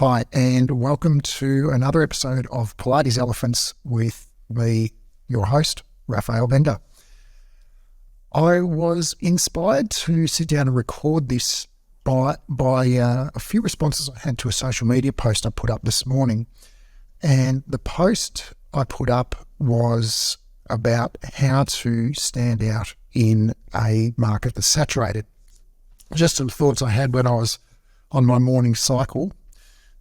Hi, and welcome to another episode of Pilates Elephants with me, your host, Raphael Bender. I was inspired to sit down and record this by a few responses I had to a social media post I put up this morning. And the post I put up was about how to stand out in a market that's saturated. Just some thoughts I had when I was on my morning cycle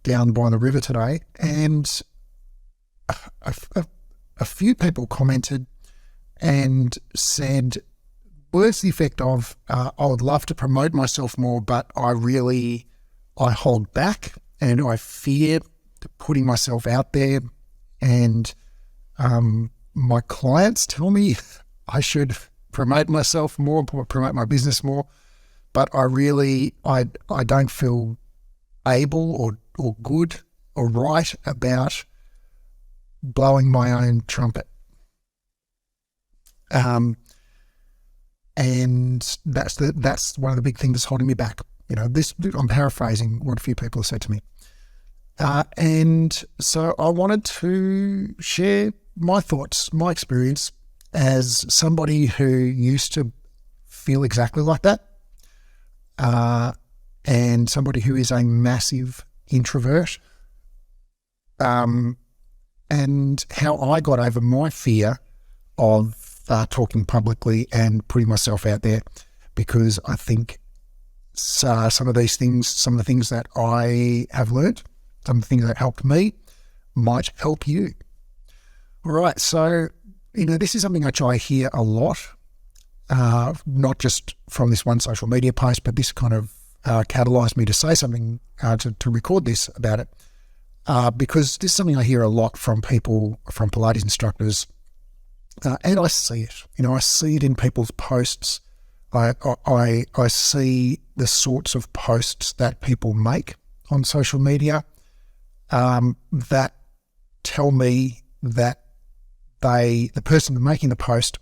down by the river today, and a few people commented and said words to the effect of, I would love to promote myself more, but I hold back and I fear putting myself out there, and my clients tell me I should promote myself more, promote my business more, but I don't feel able or good or right about blowing my own trumpet. And that's one of the big things that's holding me back. I'm paraphrasing what a few people have said to me. And so I wanted to share my thoughts, my experience as somebody who used to feel exactly like that. And somebody who is a massive introvert, and how I got over my fear of talking publicly and putting myself out there, because I think some of the things that I have learned, some of the things that helped me might help you. All right, so this is something which I hear a lot, not just from this one social media post, but this kind of catalysed me to say something, to record this about it, because this is something I hear a lot from people, from Pilates instructors, and I see it. I see it in people's posts. I see the sorts of posts that people make on social media that tell me that the person making the post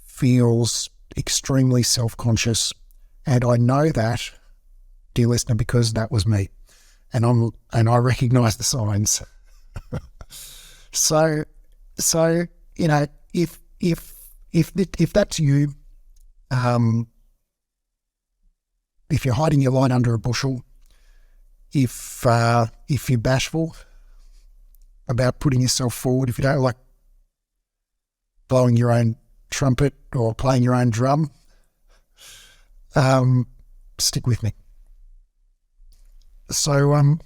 feels extremely self-conscious, and I know that, dear listener, because that was me, and I recognise the signs. So if that's you, if you're hiding your light under a bushel, if you're bashful about putting yourself forward, if you don't like blowing your own trumpet or playing your own drum, stick with me. So,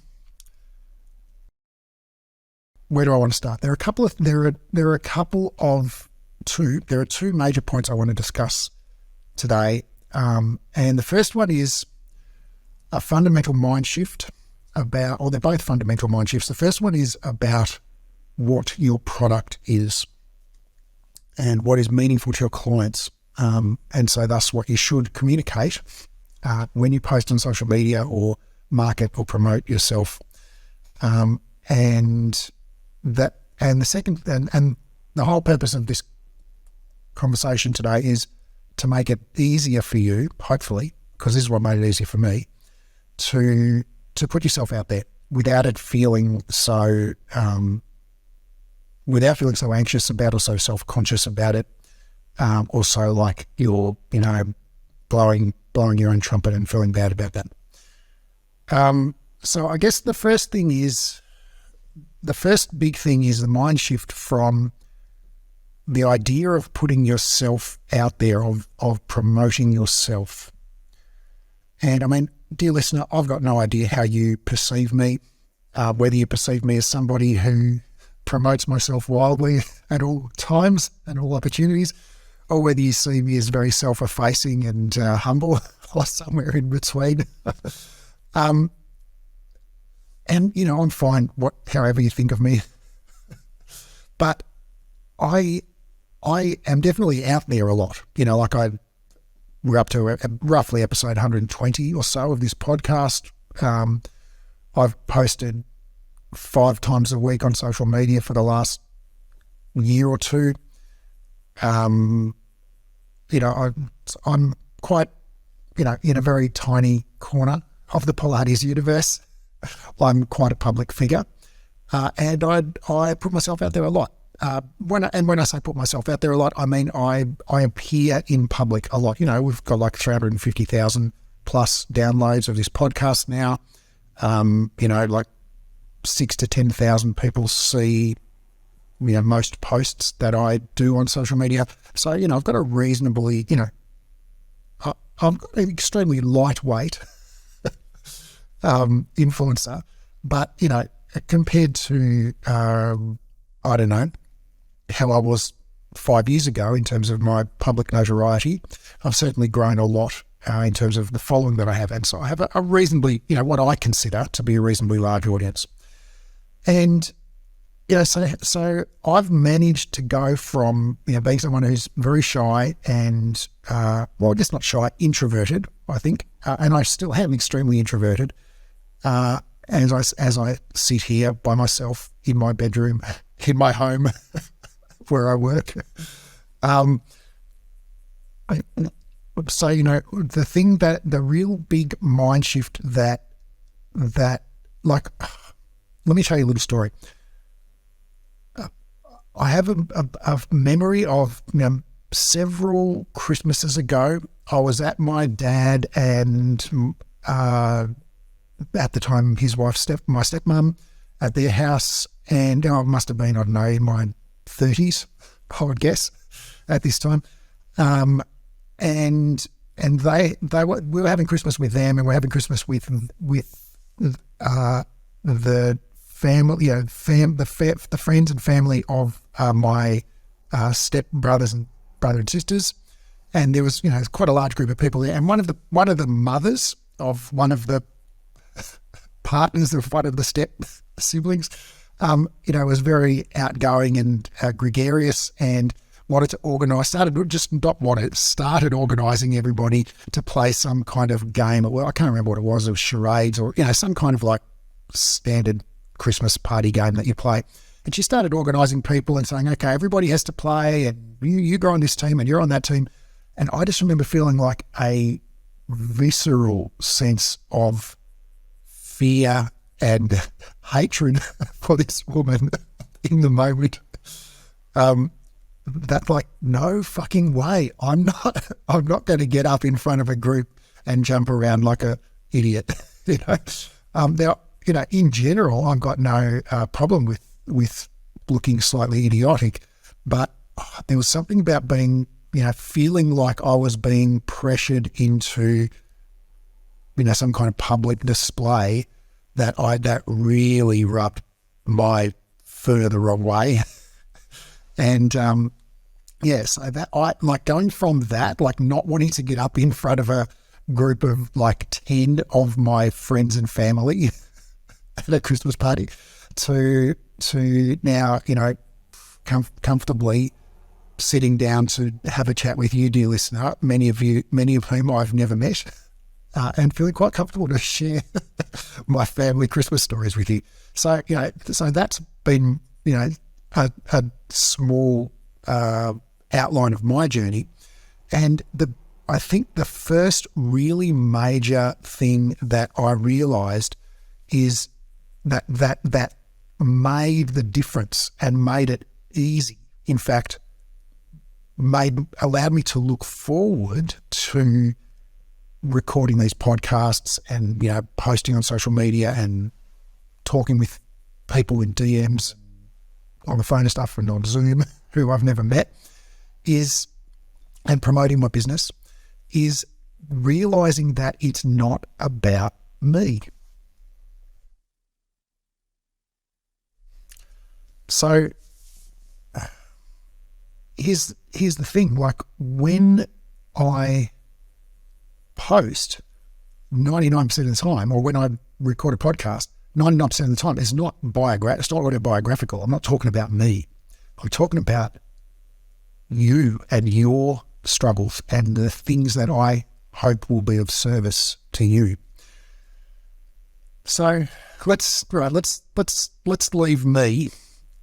where do I want to start? There are two major points I want to discuss today, and the first one is a fundamental mind shift they're both fundamental mind shifts. The first one is about what your product is and what is meaningful to your clients, and so thus what you should communicate when you post on social media or market or promote yourself, and the whole purpose of this conversation today is to make it easier for you, hopefully, because this is what made it easier for me, to put yourself out there without feeling so anxious about, or so self-conscious about it, or so like you're blowing your own trumpet and feeling bad about that. So I guess the first big thing is the mind shift from the idea of putting yourself out there, of promoting yourself. And I mean, dear listener, I've got no idea how you perceive me, whether you perceive me as somebody who promotes myself wildly at all times and all opportunities, or whether you see me as very self-effacing and humble, or somewhere in between. And I'm fine, however you think of me. But I am definitely out there a lot. We're up to roughly episode 120 or so of this podcast. I've posted 5 times a week on social media for the last year or two. I'm quite, in a very tiny corner of the Pilates universe. I'm quite a public figure, and I put myself out there a lot. When I say put myself out there a lot, I mean I appear in public a lot. We've got like 350,000 plus downloads of this podcast now. Like 6 to 10,000 people see most posts that I do on social media. So I've got a reasonably I've got an extremely lightweight influencer, but compared to I don't know how I was 5 years ago in terms of my public notoriety, I've certainly grown a lot in terms of the following that I have, and so I have a reasonably what I consider to be a reasonably large audience, and so I've managed to go from being someone who's very shy and just not shy, introverted, I think, and I still am extremely introverted. As I sit here by myself in my bedroom, in my home, where I work. The real big mind shift that let me tell you a little story. I have a memory of several Christmases ago. I was at my dad and at the time his wife, my stepmom, at their house, and I must have been, I don't know, in my 30s, I would guess, at this time. And we were having Christmas with them, and we're having Christmas with the family, the friends and family of my step brothers and brother and sisters, and there was quite a large group of people there. And one of the mothers of one of the partners of one of the step siblings, was very outgoing and gregarious, and started organising everybody to play some kind of game. Well, I can't remember what it was. It was charades or some kind of like standard Christmas party game that you play. And she started organising people and saying, okay, everybody has to play, and you go on this team and you're on that team. And I just remember feeling like a visceral sense of fear and hatred for this woman in the moment. That like, no fucking way. I'm not going to get up in front of a group and jump around like a idiot. Now, in general, I've got no problem with looking slightly idiotic, but there was something about being, feeling like I was being pressured into, some kind of public display that really rubbed my fur the wrong way. And, so that I like going from that, like not wanting to get up in front of a group of like 10 of my friends and family at a Christmas party to now, comfortably sitting down to have a chat with you, dear listener, many of whom I've never met, and feeling quite comfortable to share my family Christmas stories with you. So, so that's been, a small outline of my journey. And I think the first really major thing that I realised is that made the difference and made it easy. In fact, allowed me to look forward to recording these podcasts and posting on social media and talking with people in DMs on the phone and stuff and on Zoom who I've never met, and promoting my business, is realising that it's not about me. So here's the thing, like when I post 99% of the time, or when I record a podcast 99% of the time, it's not autobiographical. I'm not talking about me. I'm talking about you and your struggles and the things that I hope will be of service to you. So let's leave me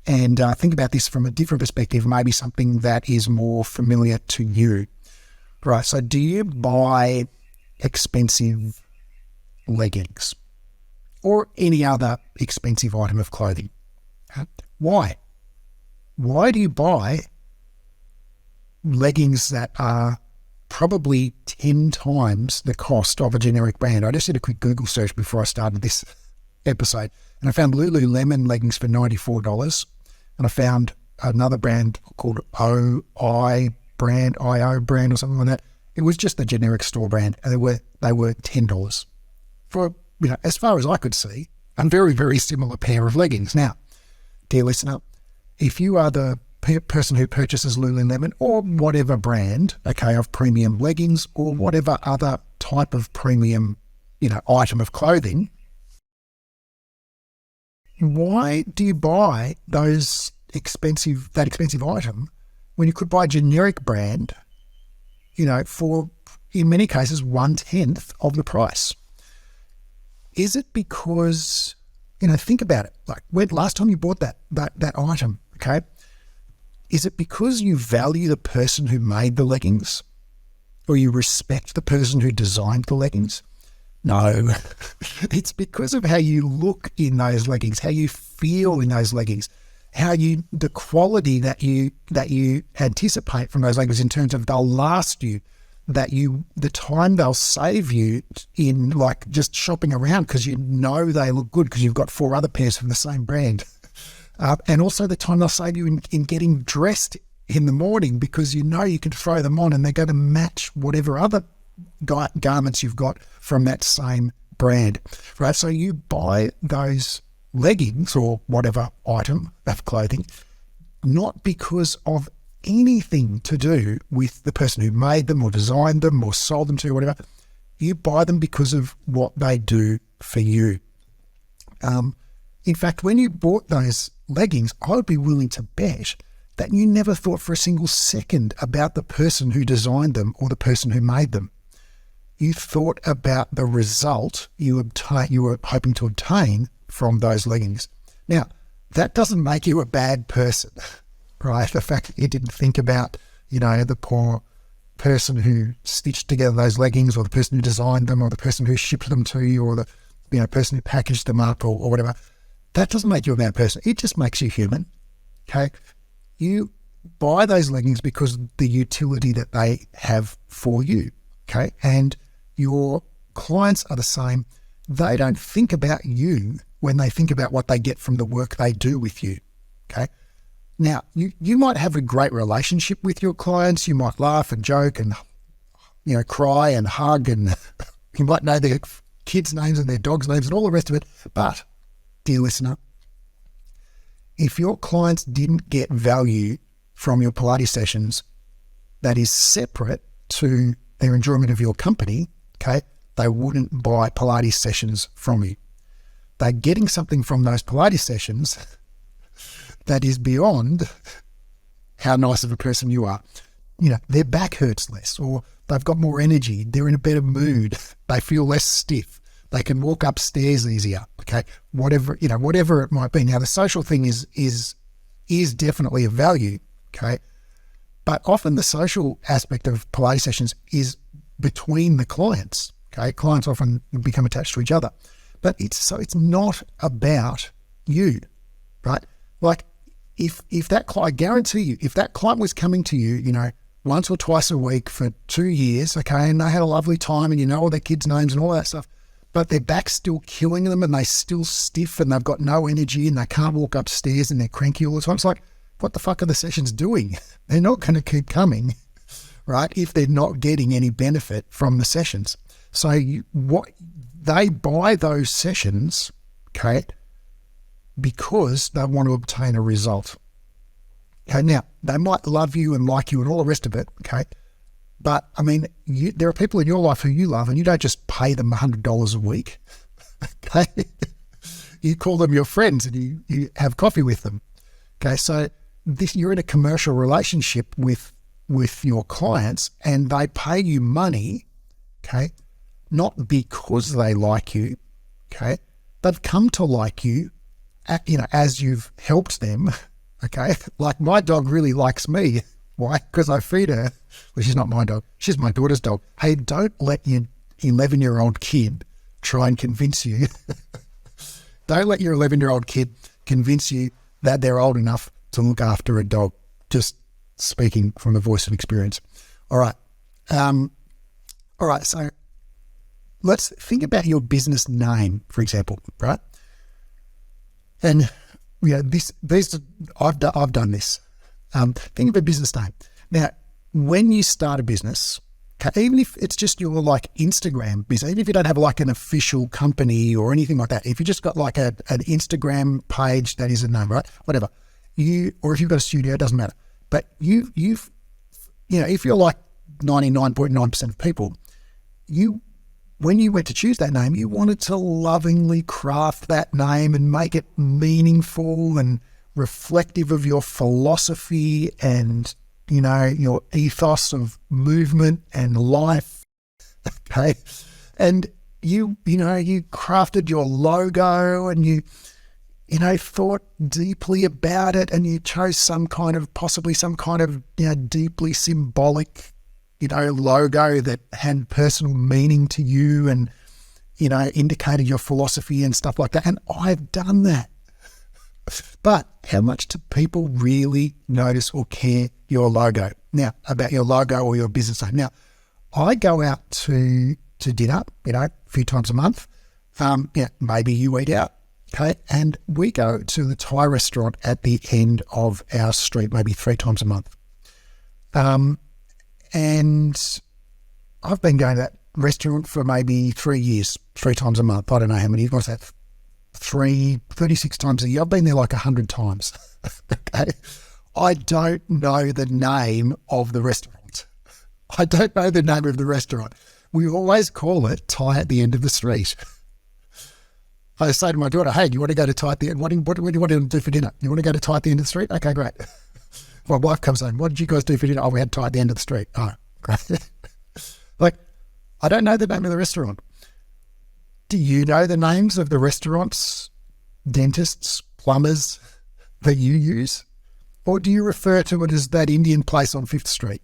and think about this from a different perspective, maybe something that is more familiar to you. Right, so do you buy expensive leggings? or any other expensive item of clothing. Why? Why do you buy leggings that are probably 10 times the cost of a generic brand? I just did a quick Google search before I started this episode, and I found Lululemon leggings for $94, and I found another brand called IO brand or something like that. It was just the generic store brand, and they were $10 for, as far as I could see, a very, very similar pair of leggings. Now, dear listener, if you are the person who purchases Lululemon or whatever brand, of premium leggings or whatever other type of premium, item of clothing, why do you buy that expensive item when you could buy a generic brand, for, in many cases, 1/10 of the price? Is it because, think about it, like when last time you bought that item, okay? Is it because you value the person who made the leggings, or you respect the person who designed the leggings? No, it's because of how you look in those leggings, how you feel in those leggings, the quality that you anticipate from those leggings in terms of they'll last you, the time they'll save you in like just shopping around because they look good because you've got 4 other pairs from the same brand. And also the time they'll save you in getting dressed in the morning because you can throw them on and they're going to match whatever other garments you've got from that same brand, right? So you buy those leggings or whatever item of clothing not because of anything to do with the person who made them or designed them or sold them to you, whatever. You buy them because of what they do for you. In fact, when you bought those leggings, I would be willing to bet that you never thought for a single second about the person who designed them or the person who made them. You thought about the result you were hoping to obtain from those leggings. Now, that doesn't make you a bad person, right? The fact that you didn't think about, the poor person who stitched together those leggings or the person who designed them or the person who shipped them to you or the person who packaged them up or whatever. That doesn't make you a bad person. It just makes you human, okay? You buy those leggings because of the utility that they have for you, okay? And your clients are the same. They don't think about you when they think about what they get from the work they do with you, okay? Now, you might have a great relationship with your clients. You might laugh and joke and, cry and hug, and you might know their kids' names and their dogs' names and all the rest of it. But, dear listener, if your clients didn't get value from your Pilates sessions that is separate to their enjoyment of your company, okay, they wouldn't buy Pilates sessions from you. They're getting something from those Pilates sessions that is beyond how nice of a person you are. Their back hurts less, or they've got more energy, they're in a better mood, they feel less stiff, they can walk upstairs easier, okay? Whatever it might be. Now, the social thing is definitely of value, okay? But often the social aspect of Pilates sessions is between the clients, okay? Clients often become attached to each other. But it's not about you, right? Like if that client, I guarantee you, if that client was coming to you, once or twice a week for 2 years, okay, and they had a lovely time and all their kids' names and all that stuff, but their back's still killing them and they're still stiff and they've got no energy and they can't walk upstairs and they're cranky all the time. It's like, what the fuck are the sessions doing? They're not going to keep coming, right, if they're not getting any benefit from the sessions. So they buy those sessions, okay, because they want to obtain a result. Okay, now, they might love you and like you and all the rest of it, okay, but, there are people in your life who you love and you don't just pay them $100 a week, okay? You call them your friends and you have coffee with them, okay? So you're in a commercial relationship with your clients and they pay you money, okay, not because they like you, okay? They've come to like you, as you've helped them, okay? Like my dog really likes me. Why? Because I feed her. Well, she's not my dog. She's my daughter's dog. Hey, don't let your 11-year-old kid try and convince you Don't let your 11-year-old kid convince you that they're old enough to look after a dog. Just speaking from the voice of experience. All right. So let's think about your business name, for example, right? And I've done this. Think of a business name. Now, when you start a business, okay, even if it's just your like Instagram business, even if you don't have like an official company or anything like that, if you just got like an Instagram page that is a name, right? Whatever. Or if you've got a studio, it doesn't matter. But if you're like 99.9% of people, when you went to choose that name, you wanted to lovingly craft that name and make it meaningful and reflective of your philosophy and, your ethos of movement and life. Okay. And you crafted your logo and you thought deeply about it and you chose possibly some kind of deeply symbolic logo that had personal meaning to you and, indicated your philosophy and stuff like that. And I've done that. But how much do people really notice or care about your logo or your business name? Now, I go out to dinner, a few times a month. Maybe you eat out. Okay. And we go to the Thai restaurant at the end of our street, maybe 3 times a month. And I've been going to that restaurant for maybe 3 years, 3 times a month. I don't know how many. What's that? 36 times a year. I've been there like 100 times. Okay. I don't know the name of the restaurant. We always call it Thai at the end of the street. I say to my daughter, hey, do you want to go to Thai at the end? What do you want to do for dinner? You want to go to Thai at the end of the street? Okay, great. My wife comes home, what did you guys do for dinner? Oh, we had Thai at the end of the street. Oh, great. I don't know the name of the restaurant. Do you know the names of the restaurants, dentists, plumbers that you use? Or do you refer to it as that Indian place on 5th Street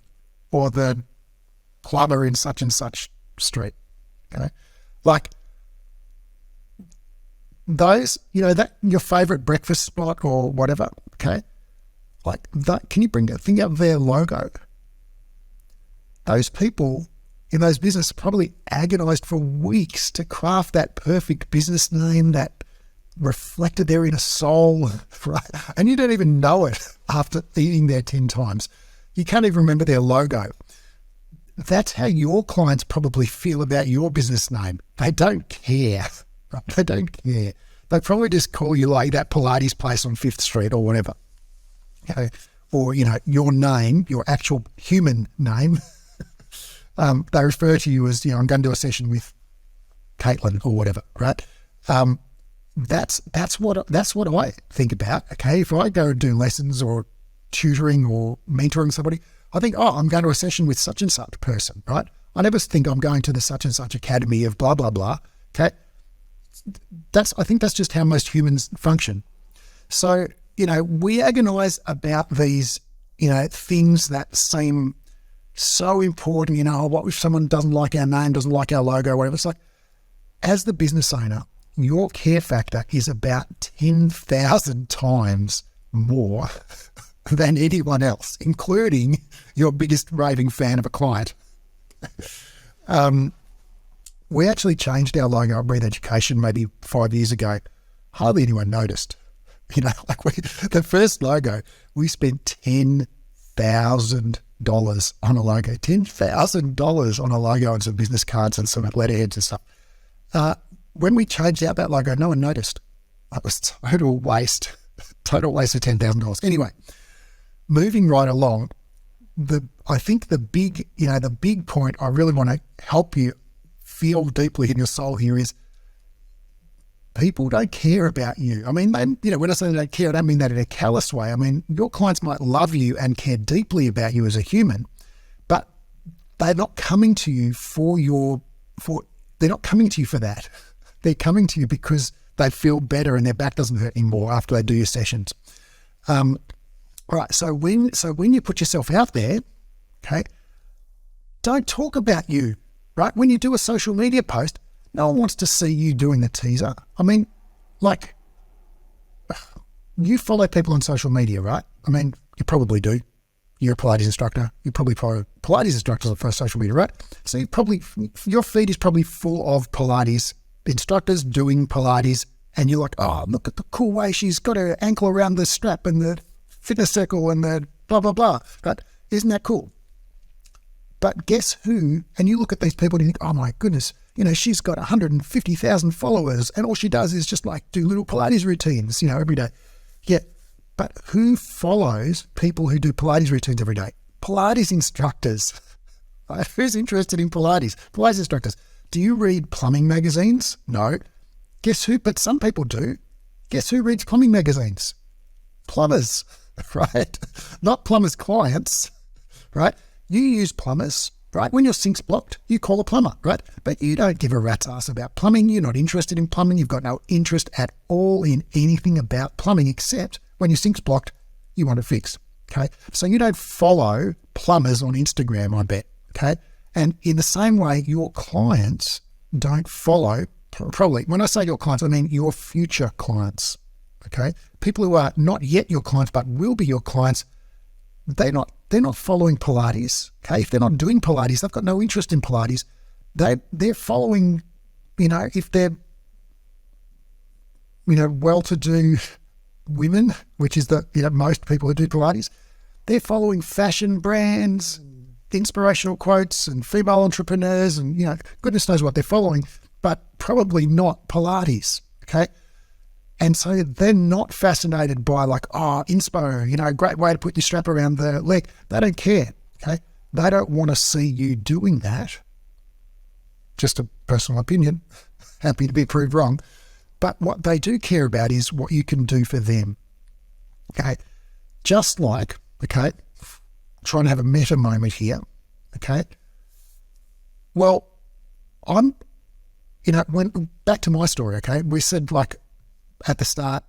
or the plumber in such and such street? Okay. Those, that your favorite breakfast spot or whatever, okay? Can you think of their logo? Those people in those businesses probably agonized for weeks to craft that perfect business name that reflected their inner soul, right? And you don't even know it after eating there 10 times. You can't even remember their logo. That's how your clients probably feel about your business name. They don't care. Right? They don't care. They probably just call you like that Pilates place on 5th Street or whatever. Okay. Or, your name, your actual human name. They refer to you as, I'm going to do a session with Caitlin or whatever, right? That's what I think about. Okay. If I go and do lessons or tutoring or mentoring somebody, I think, I'm going to a session with such and such person, right? I never think I'm going to the such and such academy of blah, blah, blah. Okay. I think that's just how most humans function. So, we agonize about these, things that seem so important. What if someone doesn't like our name, doesn't like our logo, whatever? It's like, as the business owner, your care factor is about 10,000 times more than anyone else, including your biggest raving fan of a client. We actually changed our logo at Breathe Education maybe 5 years ago. Hardly anyone noticed. The first logo, we spent $10,000 on a logo. $10,000 on a logo and some business cards and some letterheads and stuff. When we changed out that logo, no one noticed. That was total waste of $10,000. Anyway, moving right along, I think the big point I really want to help you feel deeply in your soul here is people don't care about you. I mean, when I say they don't care, I don't mean that in a callous way. I mean, your clients might love you and care deeply about you as a human, but they're not coming to you they're not coming to you for that. They're coming to you because they feel better and their back doesn't hurt anymore after they do your sessions. All right. So when you put yourself out there, okay, don't talk about you, right? When you do a social media post, no one wants to see you doing the teaser. I mean, like, you follow people on social media, right? I mean, you probably do. You're a Pilates instructor. You probably follow Pilates instructors on social media, right? So your feed is probably full of Pilates instructors doing Pilates, and you're like, oh, look at the cool way she's got her ankle around the strap and the fitness circle and the blah, blah, blah. Right? Isn't that cool? But guess who? And you look at these people and you think, oh my goodness, she's got 150,000 followers and all she does is just like do little Pilates routines, every day. Yeah. But who follows people who do Pilates routines every day? Pilates instructors. Who's interested in Pilates? Pilates instructors. Do you read plumbing magazines? No. Guess who? But some people do. Guess who reads plumbing magazines? Plumbers, right? Not plumbers' clients, right? You use plumbers, right? When your sink's blocked, you call a plumber, right? But you don't give a rat's ass about plumbing. You're not interested in plumbing. You've got no interest at all in anything about plumbing except when your sink's blocked, you want it fixed, okay? So you don't follow plumbers on Instagram, I bet, okay? And in the same way, your clients don't follow, probably, when I say your clients, I mean your future clients, okay? People who are not yet your clients but will be your clients, they're not following Pilates, okay? If they're not doing Pilates, they've got no interest in Pilates. They're following, if they're, well-to-do women, which is most people who do Pilates, they're following fashion brands, inspirational quotes and female entrepreneurs and, goodness knows what they're following, but probably not Pilates, okay? And so they're not fascinated by inspo, great way to put your strap around the leg. They don't care, okay? They don't want to see you doing that. Just a personal opinion. Happy to be proved wrong. But what they do care about is what you can do for them, okay? Just like, okay, trying to have a meta moment here, okay? Well, when back to my story, okay? We said at the start,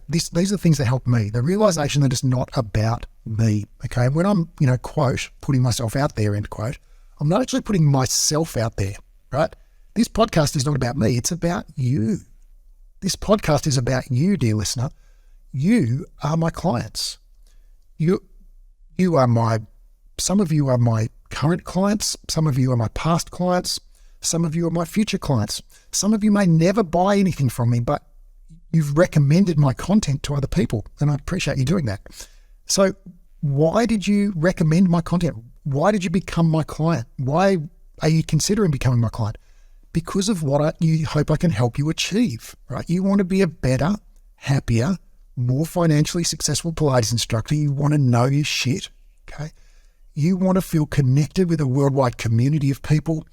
these are things that help me. The realization that it's not about me, okay? When I'm, quote, putting myself out there, end quote, I'm not actually putting myself out there, right? This podcast is not about me. It's about you. This podcast is about you, dear listener. You are my clients. Some of you are my current clients. Some of you are my past clients. Some of you are my future clients. Some of you may never buy anything from me, but you've recommended my content to other people, and I appreciate you doing that. So why did you recommend my content? Why did you become my client? Why are you considering becoming my client? Because of what you hope I can help you achieve, right? You want to be a better, happier, more financially successful Pilates instructor. You want to know your shit, okay? You want to feel connected with a worldwide community of people.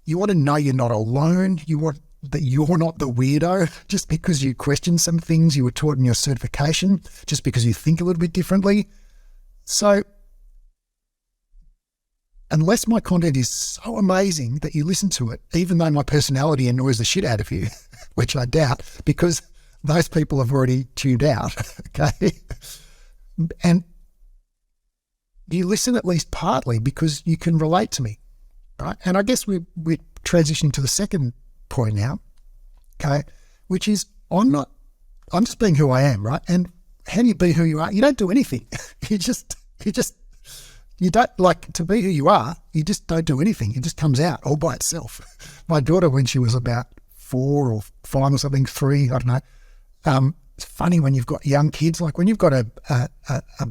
You want to know you're not alone. You want that you're not the weirdo just because you question some things you were taught in your certification, just because you think a little bit differently. So unless my content is so amazing that you listen to it, even though my personality annoys the shit out of you, which I doubt, because those people have already tuned out, okay? And you listen at least partly because you can relate to me, right? And I guess we're transitioning to the second point now, okay, which is I'm just being who I am, right? And how do you be who you are? You don't do anything. You don't, to be who you are, you just don't do anything. It just comes out all by itself. My daughter, when she was about 4 or 5 or something, 3, I don't know. It's funny when you've got young kids, when you've got a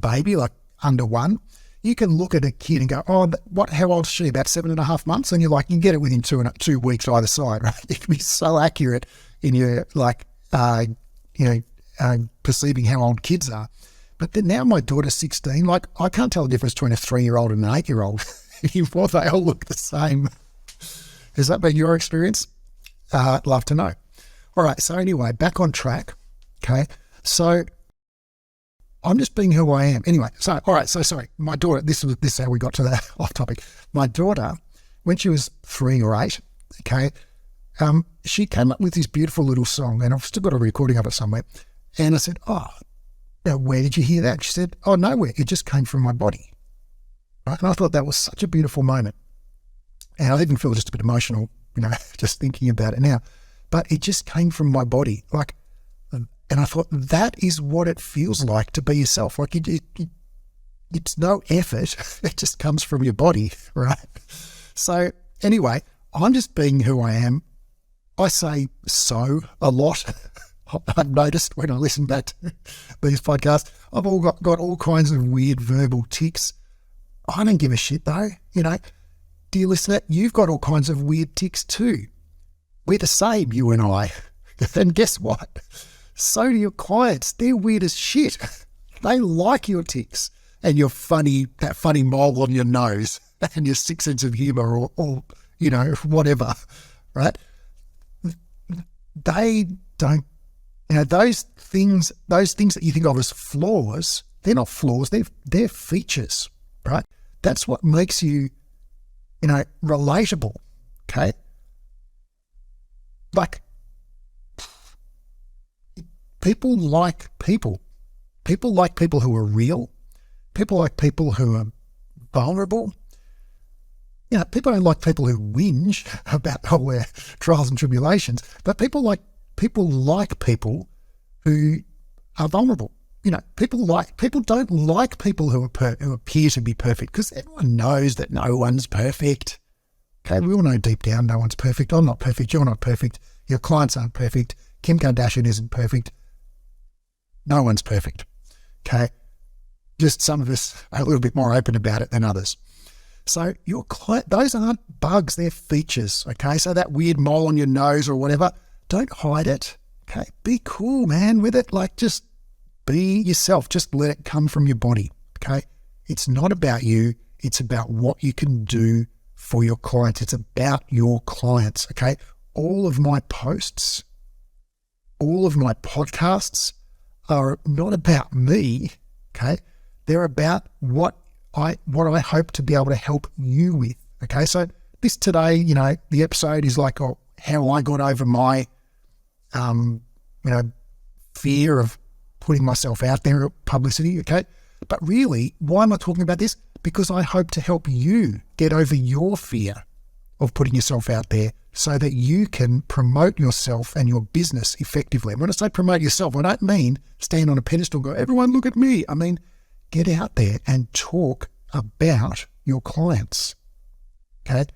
baby, under 1, you can look at a kid and go, oh, how old is she? About 7.5 months? And you're you can get it within 2 weeks either side, right? You can be so accurate in your, perceiving how old kids are. But then now my daughter's 16, I can't tell the difference between a 3-year-old and an 8-year-old anymore. They all look the same. Has that been your experience? I'd love to know. All right, so anyway, back on track, okay? So I'm just being who I am. Anyway, so, all right, so sorry. My daughter, this is how we got to that off topic. My daughter, when she was 3 or 8, okay, she came up with this beautiful little song, and I've still got a recording of it somewhere. And I said, oh, now, where did you hear that? She said, oh, nowhere. It just came from my body. Right? And I thought that was such a beautiful moment. And I even feel just a bit emotional, just thinking about it now. But it just came from my body. And I thought, that is what it feels like to be yourself. Like it's no effort. It just comes from your body, right? So anyway, I'm just being who I am. I say so a lot. I've noticed when I listen back to these podcasts, I've got all kinds of weird verbal tics. I don't give a shit though. Dear listener, you've got all kinds of weird tics too. We're the same, you and I. And guess what? So do your clients. They're weird as shit. They like your tics and that funny mole on your nose and your sick sense of humour or whatever, right? They don't, those things that you think of as flaws, they're not flaws, they're features, right? That's what makes you, relatable, okay? Like, people like people. People like people who are real. People like people who are vulnerable. People don't like people who whinge about all their trials and tribulations, but people like people who are vulnerable. People don't like people who appear to be perfect, because everyone knows that no one's perfect. Okay, we all know deep down no one's perfect. I'm not perfect. You're not perfect. Your clients aren't perfect. Kim Kardashian isn't perfect. No one's perfect. Okay, just some of us are a little bit more open about it than others. So your client, those aren't bugs, they're features. Okay, so that weird mole on your nose or whatever, don't hide it. Okay, be cool, man, with it. Like, just be yourself. Just let it come from your body. Okay, it's not about you. It's about what you can do for your clients. It's about your clients. Okay, all of my posts, all of my podcasts are not about me. Okay, they're about what I hope to be able to help you with. Okay, so this today, the episode is like how I got over my, fear of putting myself out there at publicity. Okay, but really, why am I talking about this? Because I hope to help you get over your fear of putting yourself out there, so that you can promote yourself and your business effectively. And when I say promote yourself, I don't mean stand on a pedestal and go, everyone look at me. I mean, get out there and talk about your clients. Okay.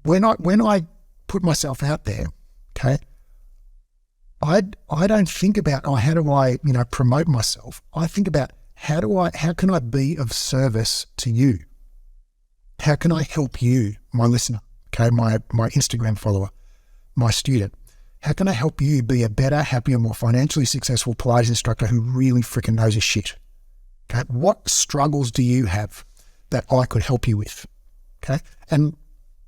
When I put myself out there, okay, I don't think about, how do I, promote myself? I think about how can I be of service to you? How can I help you, my listener? Okay, my Instagram follower, my student. How can I help you be a better, happier, more financially successful Pilates instructor who really freaking knows his shit? Okay, what struggles do you have that I could help you with? Okay, and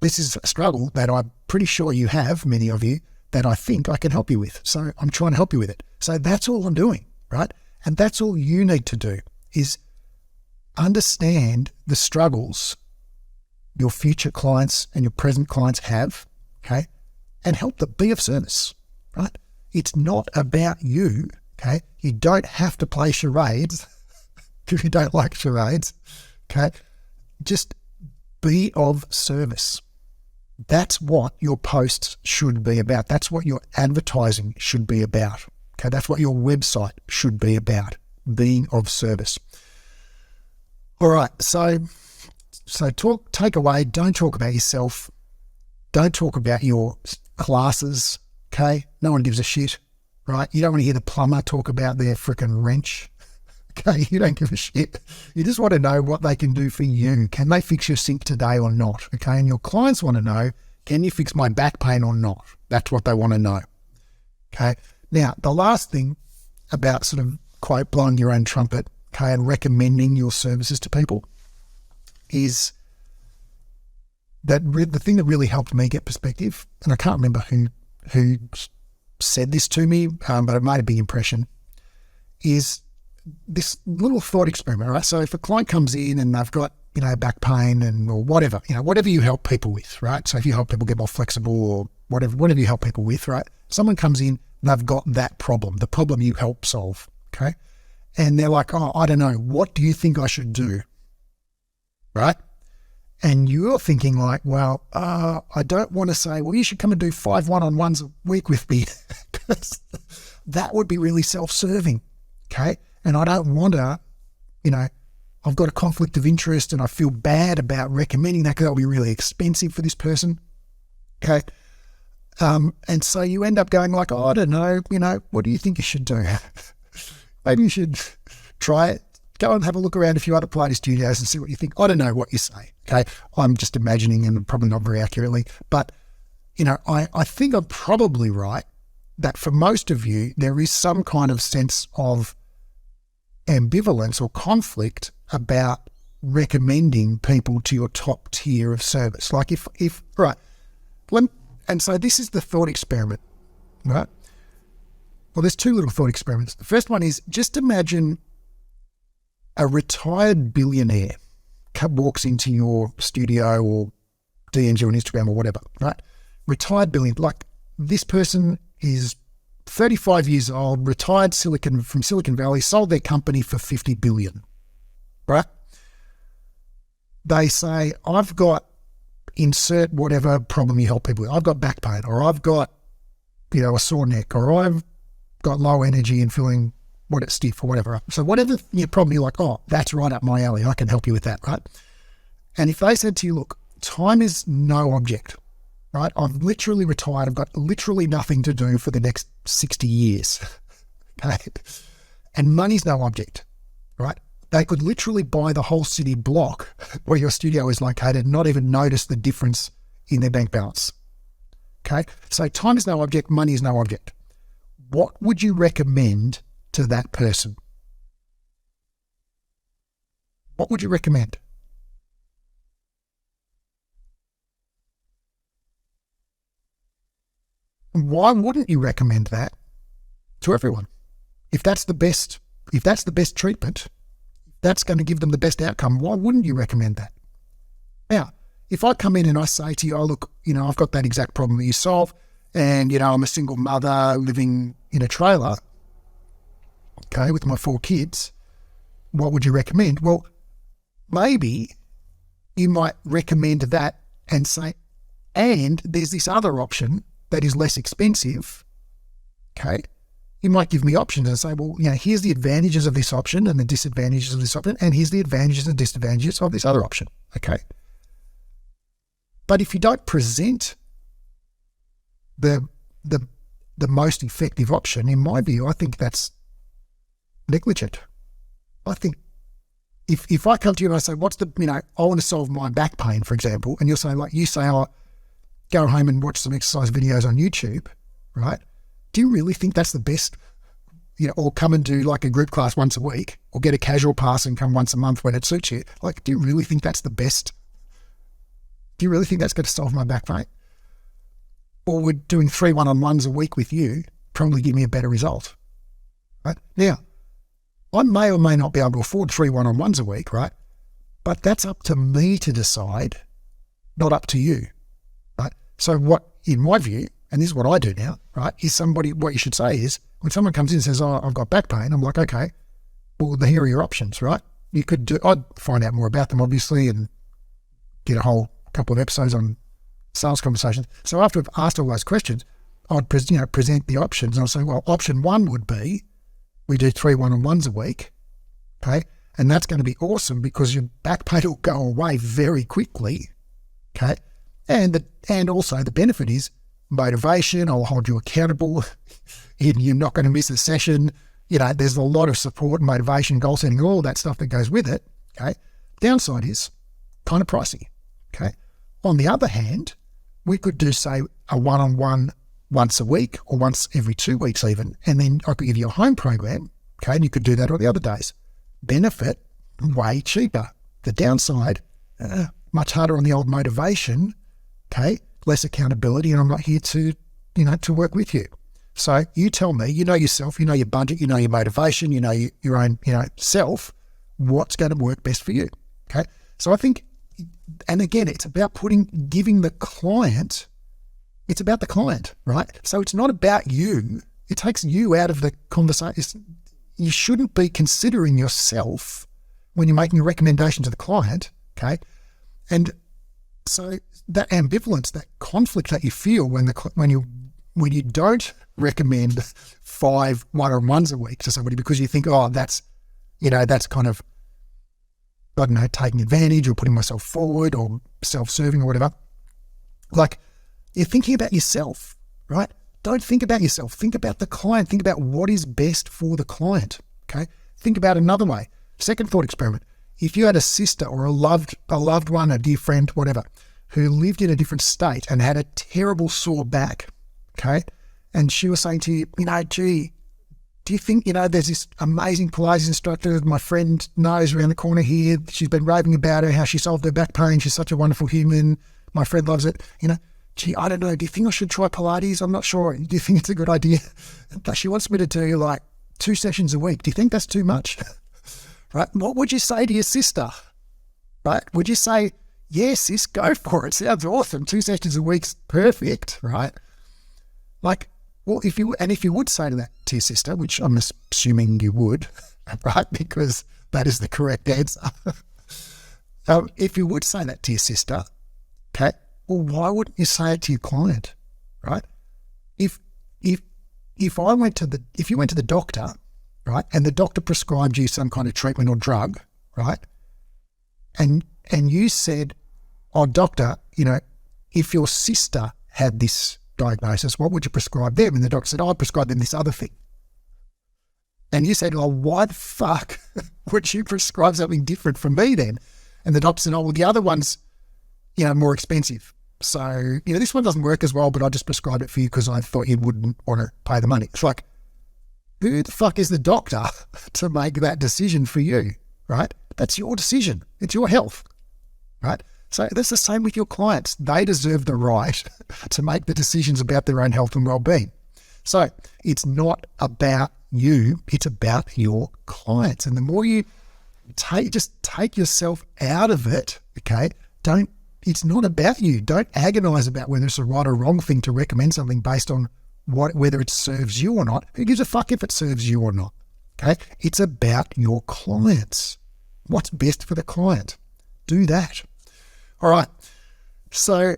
this is a struggle that I'm pretty sure you have, many of you, that I think I can help you with. So I'm trying to help you with it. So that's all I'm doing, right? And that's all you need to do, is understand the struggles your future clients and your present clients have, okay, and help them, be of service, right? It's not about you, okay? You don't have to play charades if you don't like charades, okay? Just be of service. That's what your posts should be about. That's what your advertising should be about, okay? That's what your website should be about, being of service. All right, so take away, don't talk about yourself. Don't talk about your classes, okay? No one gives a shit, right? You don't want to hear the plumber talk about their freaking wrench, okay? You don't give a shit. You just want to know what they can do for you. Can they fix your sink today or not, okay? And your clients want to know, can you fix my back pain or not? That's what they want to know, okay? Now, the last thing about sort of, quote, blowing your own trumpet, okay, and recommending your services to people is that the thing that really helped me get perspective, and I can't remember who said this to me, but it made a big impression, is this little thought experiment, right? So if a client comes in and they've got, back pain or whatever, whatever you help people with, right? So if you help people get more flexible or whatever you help people with, right? Someone comes in, they've got that problem, the problem you help solve, okay? And they're like, oh, I don't know, what do you think I should do? Right? And you're thinking like, well, I don't want to say, well, you should come and do 5 one-on-ones a week with me, because that would be really self-serving, okay? And I don't want to, I've got a conflict of interest and I feel bad about recommending that because that'll be really expensive for this person, okay? And so you end up going like, oh, I don't know, what do you think you should do? Maybe you should try it. Go and have a look around a few other Pilates studios and see what you think. I don't know what you say, okay? I'm just imagining, and probably not very accurately, but, I think I'm probably right that for most of you, there is some kind of sense of ambivalence or conflict about recommending people to your top tier of service. Like and so this is the thought experiment, right? Well, there's two little thought experiments. The first one is just imagine a retired billionaire walks into your studio or DMs you on Instagram or whatever, right? Retired billionaire, like this person is 35 years old, retired from Silicon Valley, sold their company for $50 billion, right? They say, I've got insert whatever problem you help people with. I've got back pain, or I've got, a sore neck, or I've got low energy and feeling stiff or whatever. So whatever your problem, you're like, oh, that's right up my alley. I can help you with that, right? And if they said to you, look, time is no object, right? I'm literally retired. I've got literally nothing to do for the next 60 years, okay? And money's no object, right? They could literally buy the whole city block where your studio is located and not even notice the difference in their bank balance, okay? So time is no object, money is no object. What would you recommend to that person? What would you recommend? Why wouldn't you recommend that to everyone? If that's the best treatment, that's going to give them the best outcome, why wouldn't you recommend that? Now, if I come in and I say to you, oh, look, I've got that exact problem that you solve, and, I'm a single mother living in a trailer, okay, with my 4 kids, what would you recommend? Well, maybe you might recommend that and say, and there's this other option that is less expensive, okay? You might give me options and say, well, here's the advantages of this option and the disadvantages of this option, and here's the advantages and disadvantages of this other option, okay? But if you don't present the most effective option, in my view, I think that's negligent. I think if I come to you and I say, I want to solve my back pain, for example, and you say, oh, go home and watch some exercise videos on YouTube, right? Do you really think that's the best? Or come and do like a group class once a week, or get a casual pass and come once a month when it suits you. Like, do you really think that's the best? Do you really think that's going to solve my back pain? Or would doing 3 one-on-ones a week with you probably give me a better result, right? Now, I may or may not be able to afford 3 one-on-ones a week, right? But that's up to me to decide, not up to you, right? So what, in my view, and this is what I do now, right, what you should say is, when someone comes in and says, oh, I've got back pain, I'm like, okay, well, here are your options, right? I'd find out more about them, obviously, and get a whole couple of episodes on sales conversations. So after I've asked all those questions, I'd present the options, and I'll say, well, option 1 would be, we do 3 one-on-ones a week, okay? And that's going to be awesome because your back pain will go away very quickly, okay? And also the benefit is motivation. I'll hold you accountable. You're not going to miss a session. There's a lot of support, motivation, goal setting, all that stuff that goes with it, okay? Downside is kind of pricey, okay? On the other hand, we could do, say, a one-on-one once a week or once every 2 weeks even, and then I could give you a home program, okay, and you could do that on the other days. Benefit, way cheaper. The downside, much harder on the old motivation, okay, less accountability, and I'm not here to work with you. So you tell me, you know yourself, you know your budget, you know your motivation, you know your own, self, what's going to work best for you, okay? So I think, and again, it's about giving the client, it's about the client, right? So it's not about you. It takes you out of the conversation. You shouldn't be considering yourself when you're making a recommendation to the client, okay? And so that ambivalence, that conflict that you feel when when you don't recommend 5 one-on-ones a week to somebody because you think, oh, that's kind of, I don't know, taking advantage or putting myself forward or self-serving or whatever. Like, you're thinking about yourself, right? Don't think about yourself. Think about the client. Think about what is best for the client, okay? Think about another way. Second thought experiment. If you had a sister or a loved one, a dear friend, whatever, who lived in a different state and had a terrible sore back, okay, and she was saying to you, gee, do you think, there's this amazing Pilates instructor my friend knows around the corner here. She's been raving about her, how she solved her back pain. She's such a wonderful human. My friend loves it. Gee, I don't know. Do you think I should try Pilates? I'm not sure. Do you think it's a good idea? But she wants me to do like 2 sessions a week. Do you think that's too much? Right? What would you say to your sister? Right? Would you say, yeah, sis, go for it. Sounds awesome. 2 sessions a week's perfect, right? Like, well, if you would say that to your sister, which I'm assuming you would, right? Because that is the correct answer. If you would say that to your sister, okay, well, why wouldn't you say it to your client, right? If you went to the doctor, right, and the doctor prescribed you some kind of treatment or drug, right, and you said, oh, doctor, if your sister had this diagnosis, what would you prescribe them? And the doctor said, oh, I'd prescribe them this other thing. And you said, oh, why the fuck would you prescribe something different from me then? And the doctor said, oh, well, the other one's, more expensive. So, this one doesn't work as well, but I just prescribed it for you because I thought you wouldn't want to pay the money. It's like, who the fuck is the doctor to make that decision for you, right? That's your decision. It's your health, right? So that's the same with your clients. They deserve the right to make the decisions about their own health and well-being. So it's not about you, it's about your clients. And the more you take yourself out of it, okay, it's not about you. Don't agonize about whether it's a right or wrong thing to recommend something based on whether it serves you or not. Who gives a fuck if it serves you or not? Okay? It's about your clients. What's best for the client? Do that. All right. So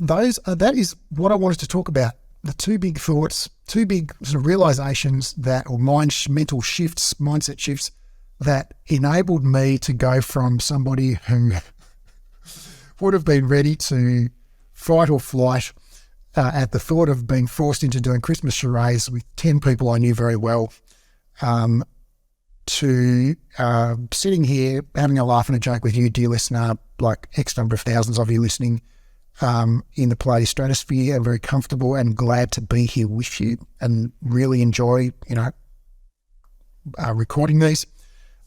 that is what I wanted to talk about. The 2 big thoughts, 2 big sort of realizations mental shifts, mindset shifts that enabled me to go from somebody who would have been ready to fight or flight at the thought of being forced into doing Christmas charades with 10 people I knew very well, to sitting here having a laugh and a joke with you, dear listener, like X number of thousands of you listening in the Pilates stratosphere. I'm very comfortable and glad to be here with you and really enjoy, recording these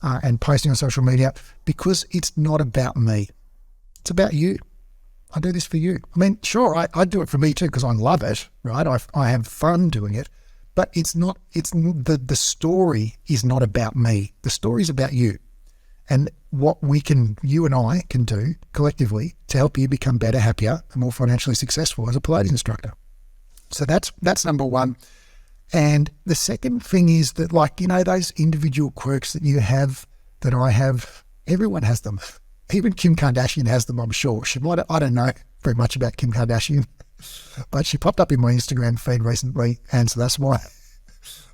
and posting on social media because it's not about me. It's about you. I do this for you. I mean, sure, I do it for me too because I love it, right? I have fun doing it, but the story is not about me. The story is about you and what you and I can do collectively to help you become better, happier, and more financially successful as a Pilates instructor. So that's number 1. And the second thing is that, those individual quirks that you have, that I have, everyone has them. Even Kim Kardashian has them, I'm sure. I don't know very much about Kim Kardashian, but she popped up in my Instagram feed recently, and so that's why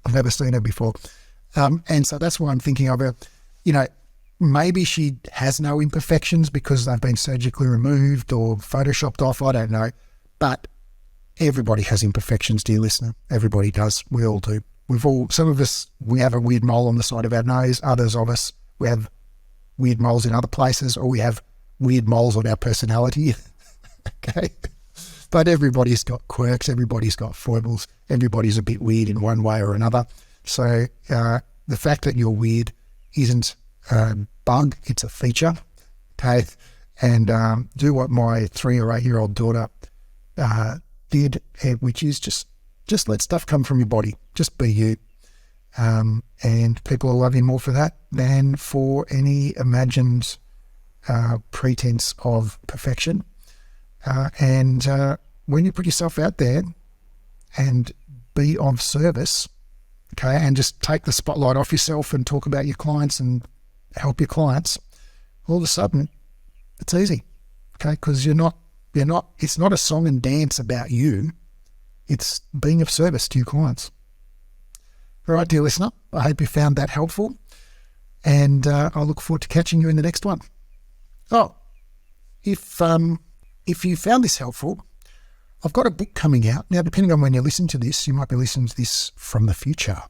I've never seen her before. And so that's why I'm thinking of her. Maybe she has no imperfections because they've been surgically removed or photoshopped off, I don't know. But everybody has imperfections, dear listener. Everybody does. We all do. Some of us, we have a weird mole on the side of our nose. Others of us, we have weird moles in other places, or we have weird moles on our personality. Okay. But everybody's got quirks. Everybody's got foibles. Everybody's a bit weird in one way or another. So the fact that you're weird isn't a bug, it's a feature. Okay. And do what my 3 or 8 year old daughter did, which is just let stuff come from your body. Just be you. And people will love you more for that than for any imagined pretense of perfection. And when you put yourself out there and be of service, okay, and just take the spotlight off yourself and talk about your clients and help your clients, all of a sudden it's easy, okay, because it's not a song and dance about you. it's being of service to your clients. All right, dear listener, I hope you found that helpful, and I look forward to catching you in the next one. Oh, if you found this helpful, I've got a book coming out. Now, depending on when you listen to this, you might be listening to this from the future.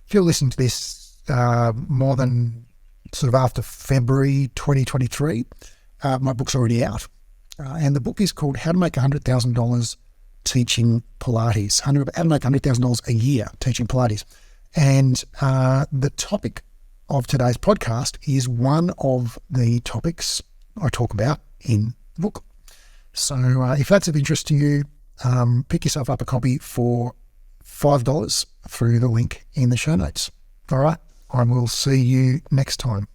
If you're listening to this more than sort of after February 2023, my book's already out. And the book is called How to Make $100,000 Teaching Pilates. How to make $100,000 a year teaching Pilates. And the topic of today's podcast is one of the topics I talk about in the book. So if that's of interest to you, pick yourself up a copy for $5 through the link in the show notes. All right, I will see you next time.